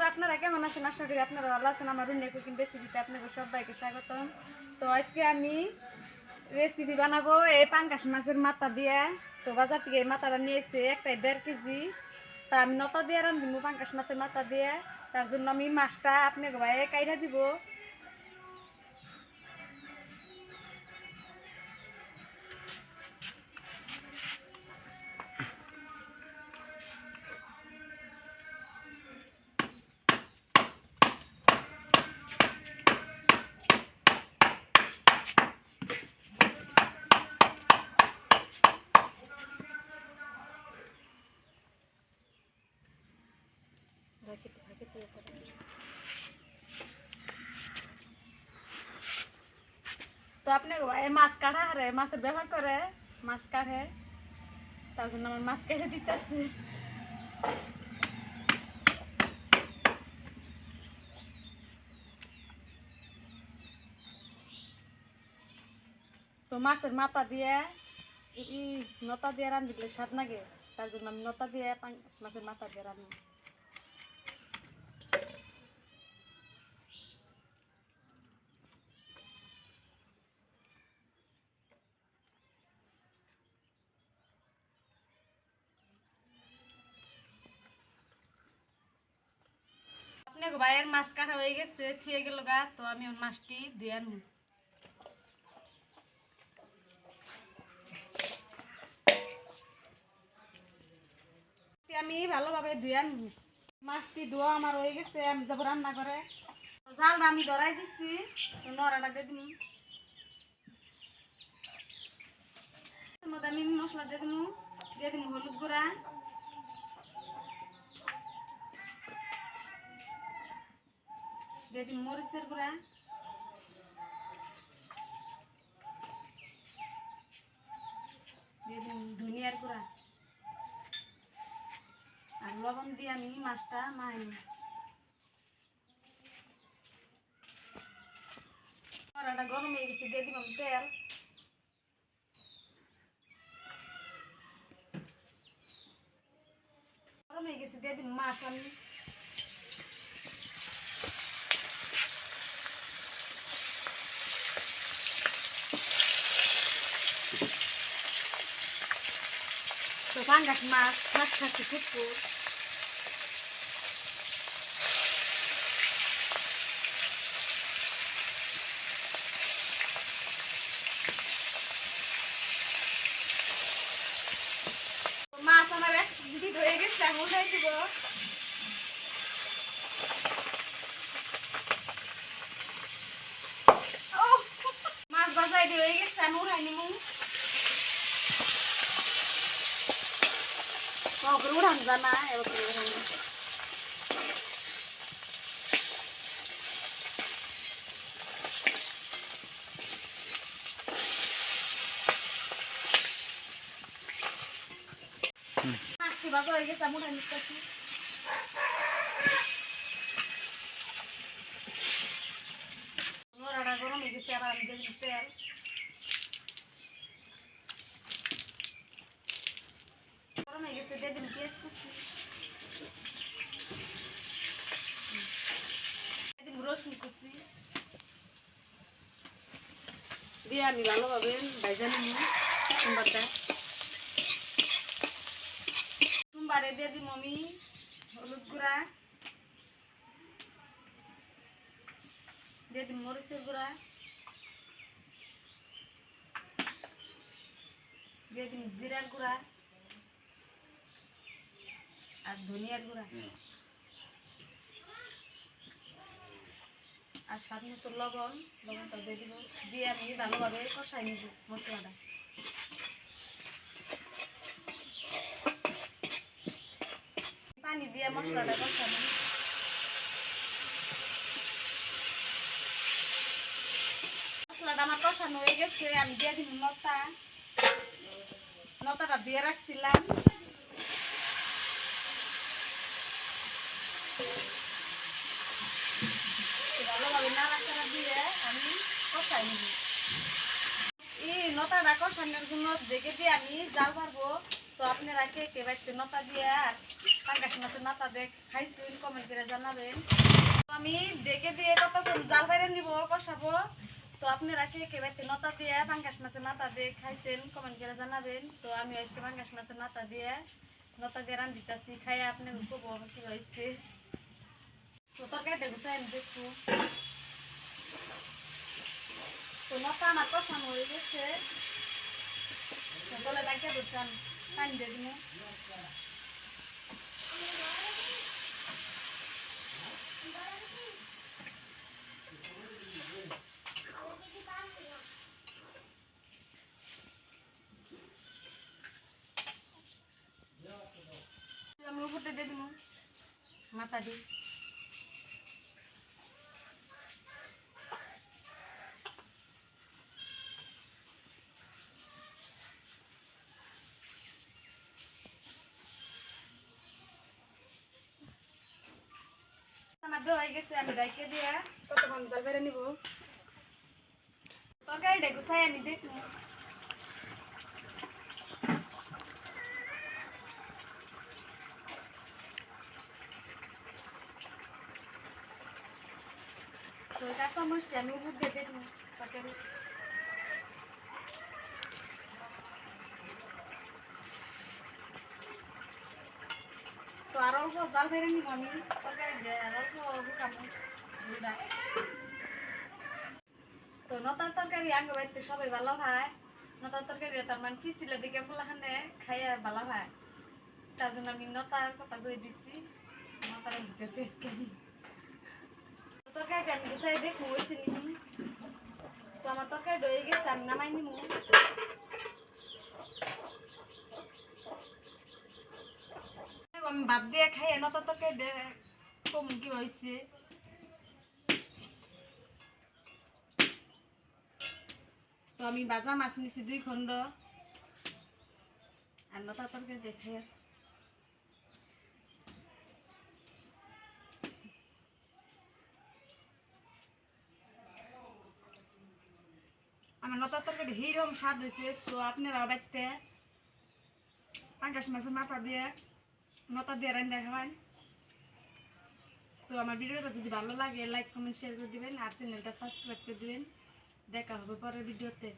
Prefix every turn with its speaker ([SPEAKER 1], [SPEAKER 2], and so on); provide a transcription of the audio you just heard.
[SPEAKER 1] আপনারা কেমন আছেন? আশা করি আপনারা ভালো আছেন। আমার রুনিয়া কুকিং রেসিপিতে আপনাদের সবাইকে স্বাগতম। তো আজকে আমি রেসিপি বানাবো এই পাঙ্গাস মাছের মাথা দিয়ে। তো বাজার থেকে এই মাথাটা নিয়েছে একটাই 1.5 কেজি। তা আমি নতা দিয়ে রাঁধব পাঙ্গাস মাছের মাথা দিয়ে। তার জন্য আমি মাছটা আপনাকে ভাই কাইটা দিব। তো আপনাকে ভাই মাছ কাটা হারে মাছের ব্যবহার করে মাছ কাটে, তার জন্য আমার মাছ কেটে দিতেছে। তো মাছের মাথা দিয়ে নতা দিয়ে রাঁধলে স্বাদ লাগে, তার জন্য আমি নতা দিয়ে মাছের মাথা দিয়ে রাঁধব। আপনাকে ভাইয়ের মাছ কাটা হয়ে গেছে, থিয়ে গেল গা। তো আমি ওই মাছটি ধুয়ে আনবো। আমি ভালোভাবে ধুয়ে আনবো। মাছটি ধোয়া আমার হয়ে গেছে, আমি যাবো রান্না করে। জালটা আমি ধরাই দিচ্ছি, নড়াটা দিয়ে দিন। আমি মশলা দিয়ে দিন হলুদ গুঁড়া, দিয়ে দিন মরিচের গুঁড়া, দিয়ে দিন ধনিয়ার গুঁড়া, আর লবণ দিয়ে আমি মাছটা মাখাই। কড়াটা গরম হয়ে গেছে, দিয়ে দিলাম তেল। গরম হয়ে গেছে, দিয়ে দিন মাছ। আমি তো পাঙ্গাস মাছ খাচ্ছি খুব। মাছ আমার দিদি হয়ে গেছে, আমি উঠাই দিব। মাছ বাজাই দিয়ে হয়ে গেছে, আমি উঠাই নিব। উঠান জানা মাছটি বাজা হয়ে গেছে, আমি উঠাই নিচ্ছি। নড়াটা গরম হয়ে গেছে, আর আমি দিয়ে তেল। গরম হয়ে গেছে, দিয়ে দিন পেঁয়াজ কুচি, দিয়ে দিন রসুন কুচি, দিয়ে আমি ভালোভাবে ভাজা নিব সোমবারটা। সোমবারে দিয়ে দিব আমি হলুদ গুঁড়া, দিয়ে দিন মরিচের গুঁড়া, দিয়ে দিন জিরার গুঁড়া আর ধনিয়ার গুঁড়া, আর স্বাদ মতো লবণটা দিয়ে দিব। দিয়ে আমি ভালোভাবে কষাই নিব মশলাটা। পানি দিয়ে মশলাটা কষানো। মশলাটা আমার কষানো হয়ে গেছে, আমি দিয়ে দিব নতাটা দিয়ে রাখছিলাম। ভালোভাবে নাড়াচাড়া দিয়ে আমি কষাই নিব। এই নতাটা কষানোর জন্য দেখে দিয়ে আমি জাল পারবো। তো আপনারা কে কে বাড়ছে নতা দিয়ে আর পাঙ্গাস মাছের মাথা দিয়ে খাইছেন কমেন্ট করে জানাবেন। তো আমি ডেকে দিয়ে কতক্ষণ জাল বাইরে নিব কষাবো। তো আপনারা কে কে বাড়িতে নতা দিয়ে পাঙ্গাস মাছের মাথা দিয়ে খাইছেন কমেন্ট করে জানাবেন। তো আমি আজকে পাঙ্গাস মাছের মাথা দিয়ে নতা দিয়ে রান্ধিতেছি, খাই আপনি উপভোগ কি হয়েছে। তো তরকারিটা গুছাই আমি দেখবো। তো নতা আমার কষানো হয়ে গেছে, গলে ডাকিয়ে দিচ্ছেন পানি দিয়ে দিন। আমি উপরতে দিয়ে দিব মাথা দিয়ে। আমার দেওয়া হয়ে গেছে, আমি ডাইকে দিয়ে কতক্ষণ জল বেড়ে নিব। তরকারিটা গুছাই আমি দেখব। তো কাঁচা মরিচটা আমি উপর দিয়ে দেখব তরকারি। তো আর অল্প জাল বেড়ে নিব আমি তরকারিটা, আর অল্প হুকাবো ঝুলটা। তো নতার তরকারি আগে বাড়িতে সবাই ভালো খায়। নতার তরকারি তার মানে পিছিলে দিকে ফুলাখানে খাইয়া ভালো খায়, তার জন্য আমি নতার কথা কয়ে দিচ্ছি। নতার দিতেছে তরকারিটা আমি গুছাই দেখবো হয়েছে নি। তো আমার তরকারি হয়ে গেছে, আমি নামাই নিব। আমি ভাত দিয়ে খাই, নতার তরকারি কম কি হয়েছে। তো আমি বাজা মাছ নিছি 2 খন্ড, আর নতা তরকারি দেখাই। আমার নতা তরকারি হিরকম স্বাদ হয়েছে। তো আপনারা বাড়িতে পাঙ্গাস মাছের মাথা দিয়ে নতা দিয়ে রান্না খাবেন। তো আমার ভিডিওটা যদি ভালো লাগে লাইক কমেন্ট শেয়ার করে দিবেন, আর চ্যানেলটা সাবস্ক্রাইব করে দিবেন। দেখা হবে পরের ভিডিওতে।